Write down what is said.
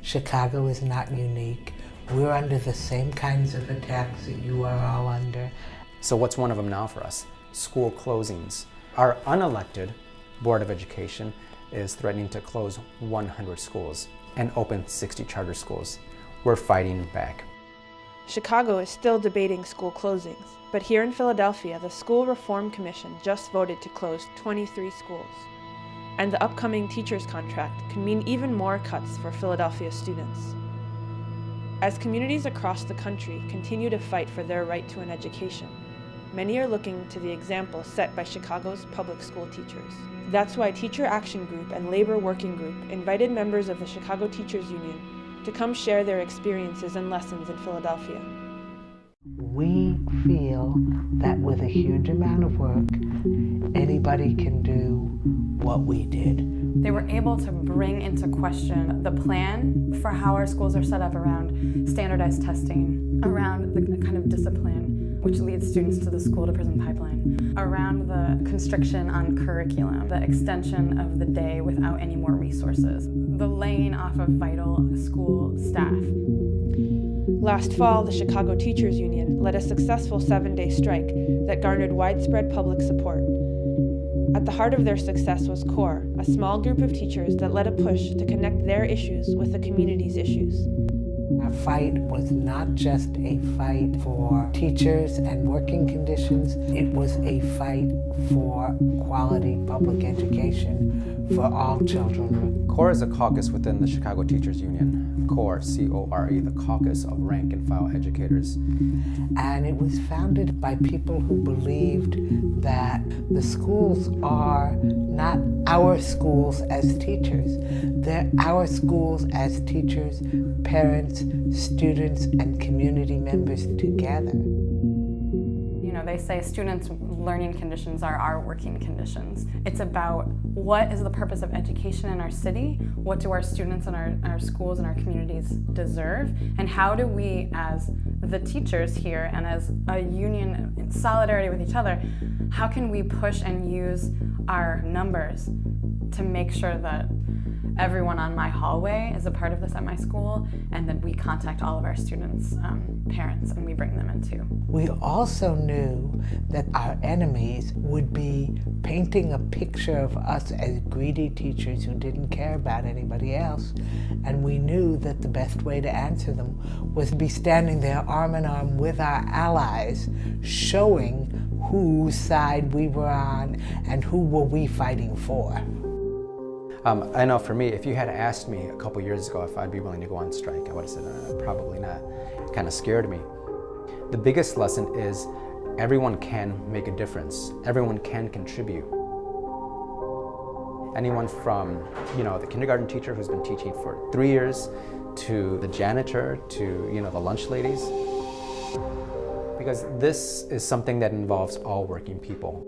Chicago is not unique. We're under the same kinds of attacks that you are all under. So what's one of them now for us? School closings. Our unelected Board of Education is threatening to close 100 schools and open 60 charter schools. We're fighting back. Chicago is still debating school closings, but here in Philadelphia, the School Reform Commission just voted to close 23 schools. And the upcoming teachers' contract could mean even more cuts for Philadelphia students. As communities across the country continue to fight for their right to an education, many are looking to the example set by Chicago's public school teachers. That's why Teacher Action Group and Labor Working Group invited members of the Chicago Teachers Union to come share their experiences and lessons in Philadelphia. We feel that with a huge amount of work, anybody can do what we did. They were able to bring into question the plan for how our schools are set up around standardized testing, around the kind of discipline which leads students to the school-to-prison pipeline, around the constriction on curriculum, the extension of the day without any more resources, the laying off of vital school staff. Last fall, the Chicago Teachers Union led a successful 7-day strike that garnered widespread public support. At the heart of their success was CORE, a small group of teachers that led a push to connect their issues with the community's issues. Our fight was not just a fight for teachers and working conditions, it was a fight for quality public education for all children. CORE is a caucus within the Chicago Teachers Union. CORE, C-O-R-E, the caucus of rank and file educators. And it was founded by people who believed that the schools are not our schools as teachers. They're our schools as teachers, parents, students, and community members together. You know, they say students' learning conditions are our working conditions. It's about what is the purpose of education in our city, what do our students and our schools and our communities deserve, and how do we, as the teachers here and as a union in solidarity with each other, how can we push and use our numbers to make sure that everyone on my hallway is a part of this at my school, and that we contact all of our students' parents and we bring them in too. We also knew that our enemies would be painting a picture of us as greedy teachers who didn't care about anybody else, and we knew that the best way to answer them was to be standing there arm in arm with our allies, showing whose side we were on and who were we fighting for. I know for me, if you had asked me a couple years ago if I'd be willing to go on strike, I would have said, probably not. It kind of scared me. The biggest lesson is everyone can make a difference. Everyone can contribute. Anyone from, the kindergarten teacher who's been teaching for 3 years, to the janitor, to, the lunch ladies. Because this is something that involves all working people.